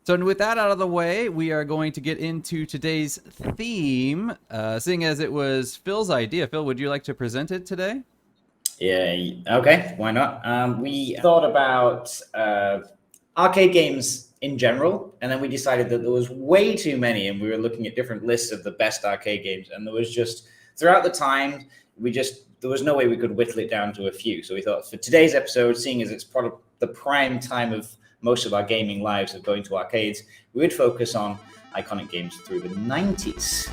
So with that out of the way, we are going to get into today's theme, seeing as it was Phil's idea. Phil, would you like to present it today? Yeah, okay, why not? We thought about arcade games in general, and then we decided that there was way too many, and we were looking at different lists of the best arcade games, and there was just, throughout the time, there was no way we could whittle it down to a few. So we thought for today's episode, seeing as it's probably the prime time of most of our gaming lives of going to arcades, we would focus on iconic games through the 90s.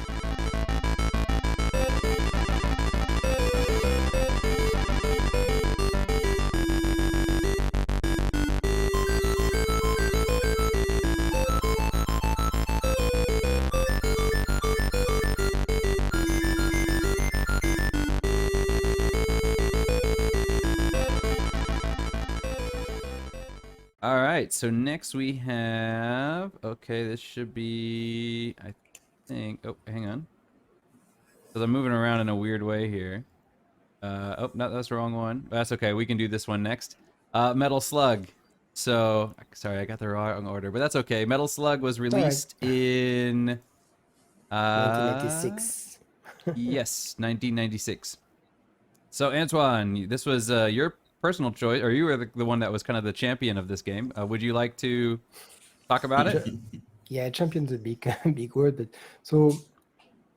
All right, so next we have, okay, this should be, I think, oh, hang on. So I'm moving around in a weird way here. Oh, no, that's the wrong one. That's okay, we can do this one next. Metal Slug. So, sorry, I got the wrong order, but that's okay. Metal Slug was released in... 1996. Yes, 1996. So, Antoine, this was your personal choice, or you were the one that was kind of the champion of this game. Would you like to talk about it? Yeah, champion's a big, big word, but so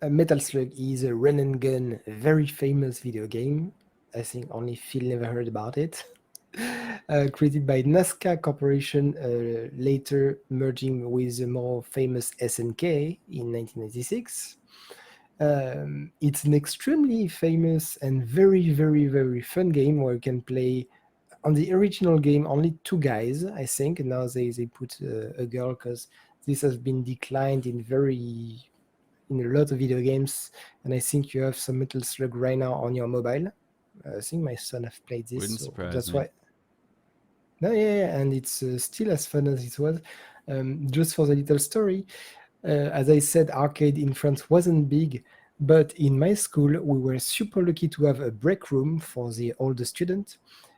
Metal Slug is a run and gun, very famous video game. I think only Phil never heard about it. Created by Nazca Corporation, later merging with the more famous SNK in 1996. It's an extremely famous and very, very, very fun game where you can play. On the original game, only two guys, I think. And now they put a girl because this has been declined in a lot of video games. And I think you have some Metal Slug right now on your mobile. I think my son have played this. Wouldn't so surprise that's me. why. No, yeah, and it's still as fun as it was. Just for the little story, as I said, arcade in France wasn't big. But in my school, we were super lucky to have a break room for the older student.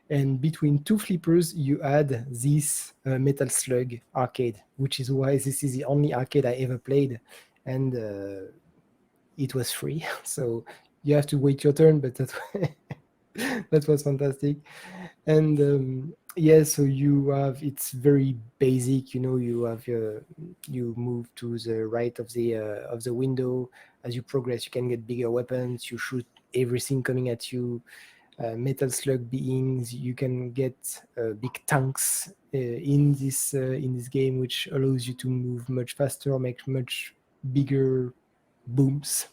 And between two flippers, you had this Metal Slug arcade, which is why this is the only arcade I ever played. And it was free. So you have to wait your turn, but that was fantastic. And yeah, so it's very basic, you move to the right of the window. As you progress, you can get bigger weapons, you shoot everything coming at you. Metal Slug beings, you can get big tanks in this game, which allows you to move much faster, make much bigger booms.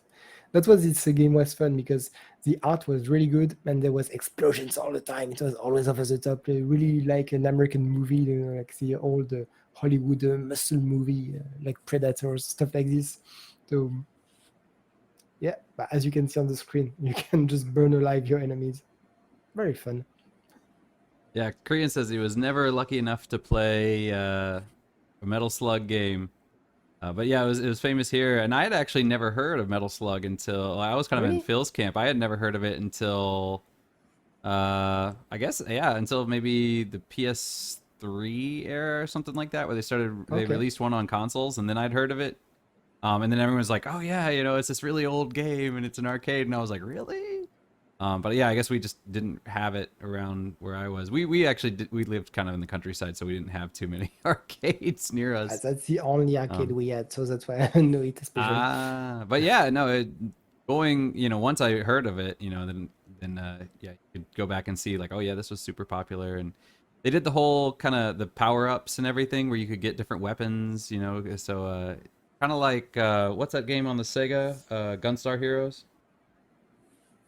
That's why this game was fun, because the art was really good and there was explosions all the time. It was always over the top, really like an American movie, like the old Hollywood muscle movie, like Predators, stuff like this. So yeah, but as you can see on the screen, you can just burn alive your enemies. Very fun. Yeah, Korean says he was never lucky enough to play a Metal Slug game. But yeah, it was famous here, and I had actually never heard of Metal Slug until I was kind of in Really? Phil's camp. I had never heard of it until, I guess, yeah, until maybe the PS3 era or something like that, where they released one on consoles, and then I'd heard of it. And then everyone was like, "Oh yeah, it's this really old game, and it's an arcade," and I was like, "Really?" But yeah, I guess we just didn't have it around where I was. We actually we lived kind of in the countryside, so we didn't have too many arcades near us. That's the only arcade we had, so that's why I know it especially. But yeah, no, going, once I heard of it, then yeah, you could go back and see like, oh yeah, this was super popular, and they did the whole kind of the power ups and everything where you could get different weapons, so kind of like what's that game on the Sega, Gunstar Heroes?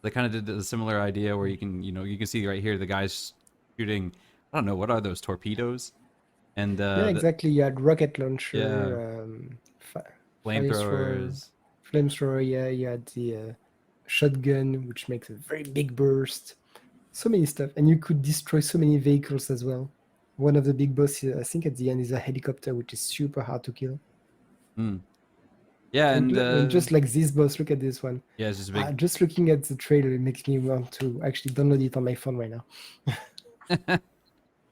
They kind of did the similar idea where you can see right here the guys shooting, I don't know, what are those, torpedoes? And yeah, exactly. You had rocket launcher, flamethrowers. Flamethrower, yeah. You had the shotgun, which makes a very big burst. So many stuff, and you could destroy so many vehicles as well. One of the big bosses, I think, at the end is a helicopter, which is super hard to kill. Yeah, and just like this boss, look at this one. Yeah, it's just big. Just looking at the trailer, it makes me want to actually download it on my phone right now.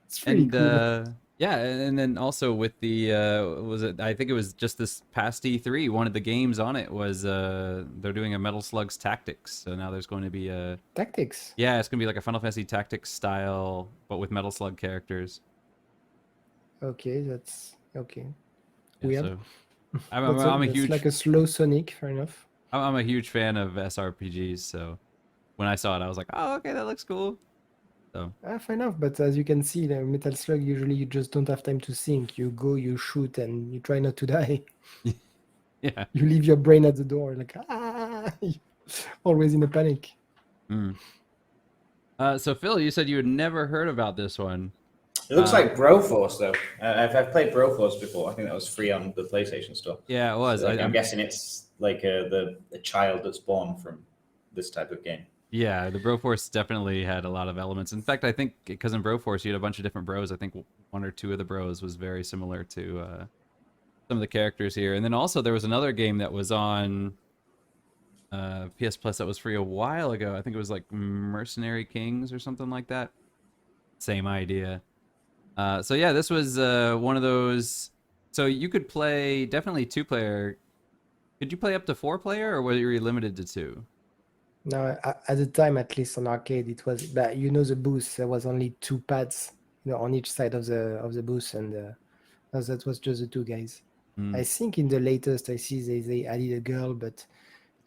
It's really cool. Yeah, and then also with the was it? I think it was just this past E3. One of the games on it was they're doing a Metal Slug's Tactics. So now there's going to be a Tactics. yeah, it's gonna be like a Final Fantasy Tactics style, but with Metal Slug characters. Okay, that's okay. Yeah, Weird. so I'm I'm, That's I'm a that's huge like a slow Sonic. Fair enough. I'm a huge fan of SRPGs. So when I saw it, I was like, oh, okay, that looks cool. So Fair enough. But as you can see, the Metal Slug usually you just don't have time to think. You go, you shoot, and you try not to die. yeah. You leave your brain at the door, like always in a panic. Mm. So Phil, you said you had never heard about this one. It looks like Broforce though. I've played Broforce before. I think that was free on the PlayStation Store. Yeah, it was. So, like, I'm guessing it's like the child that's born from this type of game. Yeah, the Broforce definitely had a lot of elements. In fact, I think because in Broforce you had a bunch of different bros. I think one or two of the bros was very similar to some of the characters here. And then also there was another game that was on PS Plus that was free a while ago. I think it was like Mercenary Kings or something like that. Same idea. So yeah, this was one of those. So you could play definitely 2-player. Could you play up to 4-player, or were you limited to 2? Now, at the time, at least on arcade, it was that the booth. There was only 2 pads, on each side of the booth, and that was just the 2 guys. Mm. I think in the latest, I see they added a girl, but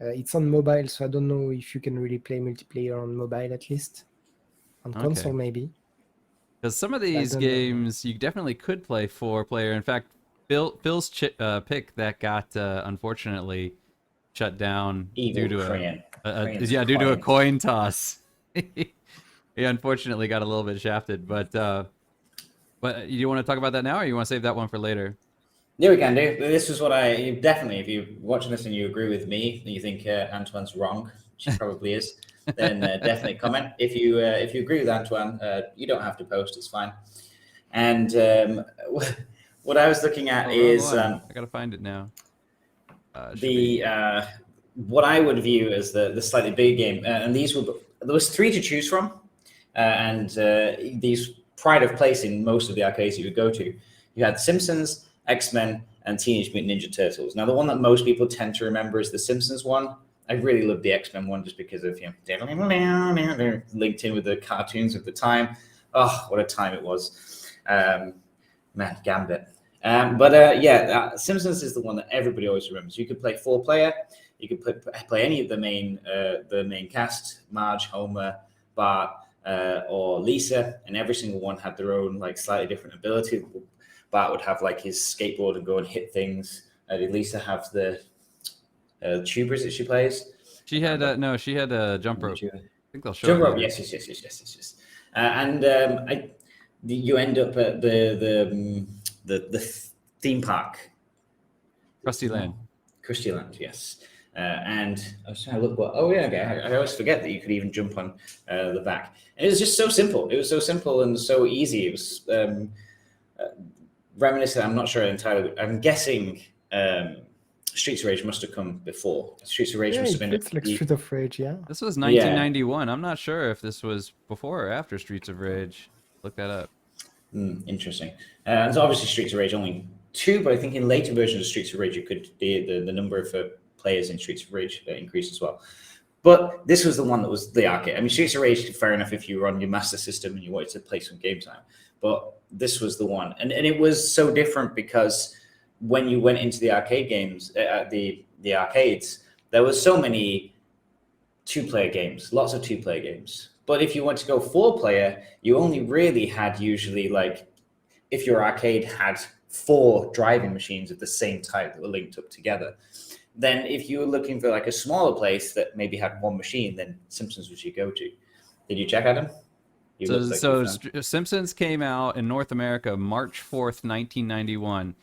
it's on mobile, so I don't know if you can really play multiplayer on mobile at least. On console, maybe. Because some of these games you definitely could play 4-player. In fact, Phil's pick that got unfortunately shut down Evil due to Korean. due to a coin toss. He unfortunately got a little bit shafted, but you want to talk about that now, or you want to save that one for later? Yeah, we can do. This is what I definitely, if you're watching this and you agree with me, and you think Antoine's wrong, which he probably is, then definitely comment. If you agree with Antoine, you don't have to post; it's fine. And what I was looking at is I gotta find it now. What I would view as the slightly big game, and there was 3 to choose from, and these pride of place in most of the arcades you would go to. You had Simpsons, X-Men, and Teenage Mutant Ninja Turtles. Now, the one that most people tend to remember is the Simpsons one. I really love the X-Men one just because of they're linked in with the cartoons of the time. Oh, what a time it was. Man, Gambit. Simpsons is the one that everybody always remembers. You could play 4-player. You could play any of the main cast: Marge, Homer, Bart, or Lisa, and every single one had their own like slightly different ability. Bart would have like his skateboard and go and hit things. Did Lisa have the tubers that she plays? She had she had a jump rope. I think they'll show jump it rope. Yes. You end up at the theme park, Krusty Land. Krusty Land, yes. And I was trying to look what. Oh yeah, okay. I always forget that you could even jump on the back. And it was just so simple. It was so simple and so easy. It was reminiscent. I'm not sure entirely. I'm guessing Streets of Rage must have come before. Streets of Rage must have been. It's like Streets of Rage, yeah. This was 1991. I'm not sure if this was before or after Streets of Rage. Look that up. Interesting. And so obviously Streets of Rage only 2, but I think in later versions of Streets of Rage, you could the number of players in Streets of Rage increase as well. But this was the one that was the arcade. I mean, Streets of Rage, fair enough if you were on your Master System and you wanted to play some game time. But this was the one. And it was so different because when you went into the arcade games, the arcades, there was so many 2-player games, lots of 2-player games. But if you want to go 4-player, you only really had usually like, if your arcade had 4 driving machines of the same type that were linked up together. Then if you were looking for like a smaller place that maybe had 1 machine, then Simpsons was your go-to. Did you check, Adam? Simpsons came out in North America March 4th, 1991.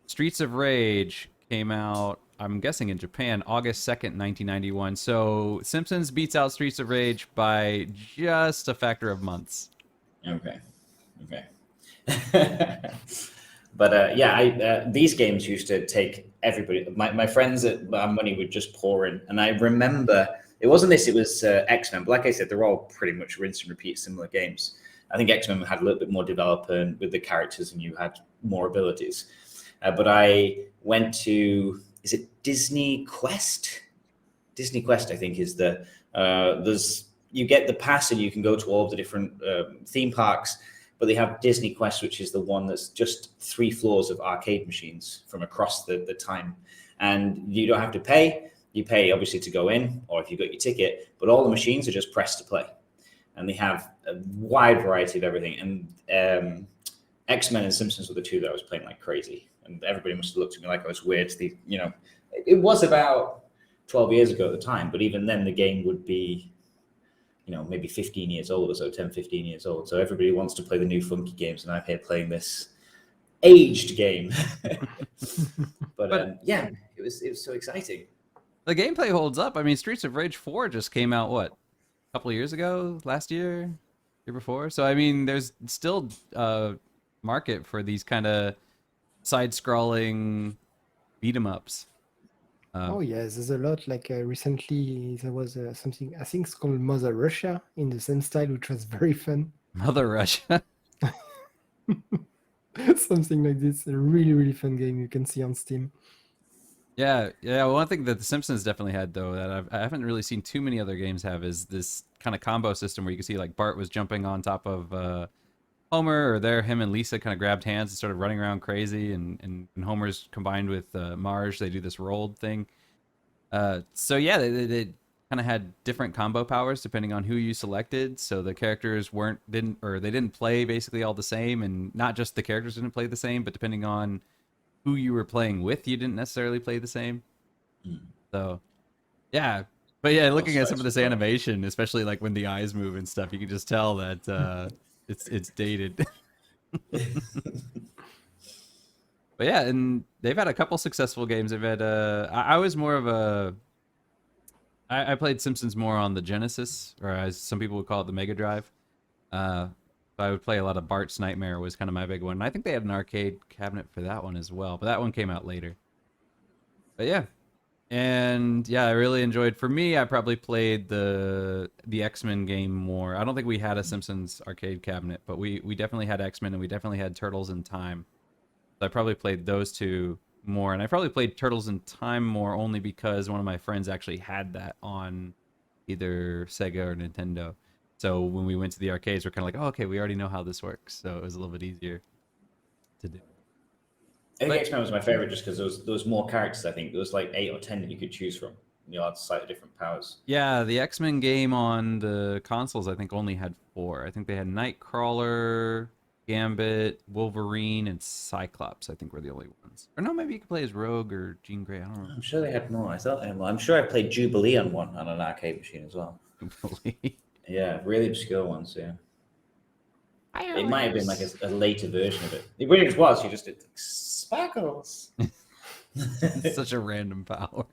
Streets of Rage came out, I'm guessing in Japan, August 2nd, 1991. So Simpsons beats out Streets of Rage by just a factor of months. Okay. But these games used to take everybody. My friends at money would just pour in, and I remember it wasn't this. It was X-Men. But like I said, they're all pretty much rinse and repeat similar games. I think X-Men had a little bit more development with the characters, and you had more abilities. But I went to, is it Disney Quest? Disney Quest, I think, is you get the pass and you can go to all the different theme parks, but they have Disney Quest, which is the one that's just 3 floors of arcade machines from across the time. And you don't have to pay. You pay, obviously, to go in, or if you got your ticket, but all the machines are just pressed to play. And they have a wide variety of everything. And X-Men and Simpsons were the 2 that I was playing like crazy. And everybody must have looked at me like I was weird. It was about 12 years ago at the time, but even then the game would be, maybe 15 years old or so, 10, 15 years old. So everybody wants to play the new funky games, and I'm here playing this aged game. But yeah, it was so exciting. The gameplay holds up. I mean, Streets of Rage 4 just came out, what, a couple of years ago? Last year? Year before? So, I mean, there's still a market for these kind of side-scrolling beat-em-ups. Oh yes, there's a lot. Like recently, there was something I think it's called Mother Russia in the same style, which was very fun. Mother Russia. Something like this. A really, really fun game you can see on Steam. Yeah. One thing that The Simpsons definitely had, though, that I haven't really seen too many other games have, is this kind of combo system where you can see like Bart was jumping on top of Homer, or him and Lisa kind of grabbed hands and started running around crazy, and Homer's combined with Marge, they do this rolled thing. So yeah, they kind of had different combo powers depending on who you selected. So the characters didn't play basically all the same, and not just the characters didn't play the same, but depending on who you were playing with, you didn't necessarily play the same. So yeah. But yeah, looking at some of this animation, especially like when the eyes move and stuff, you can just tell that it's dated. But yeah, and they've had a couple successful games. They've had I was more of I played Simpsons more on the Genesis, or as some people would call it, the Mega Drive. So I would play a lot of Bart's Nightmare was kind of my big one. And I think they had an arcade cabinet for that one as well, but that one came out later. But yeah. And yeah, I really enjoyed. For me, I probably played the X-Men game more. I don't think we had a Simpsons arcade cabinet, but we definitely had X-Men, and we definitely had Turtles in Time. So I probably played those 2 more, and I probably played Turtles in Time more only because one of my friends actually had that on either Sega or Nintendo. So when we went to the arcades, we're kind of like, oh, okay, we already know how this works, so it was a little bit easier to do. I think X-Men was my favorite just because there was more characters. I think there was like 8 or 10 that you could choose from. You had slightly different powers. Yeah, the X-Men game on the consoles I think only had 4. I think they had Nightcrawler, Gambit, Wolverine, and Cyclops. I think were the only ones. Or no, maybe you could play as Rogue or Jean Grey. I don't know. I'm sure they had more. I thought they had more. I'm sure I played Jubilee on an arcade machine as well. Jubilee. Yeah, really obscure ones. Yeah. It might have been like a later version of it. It really was. You just did sparkles. Such a random power.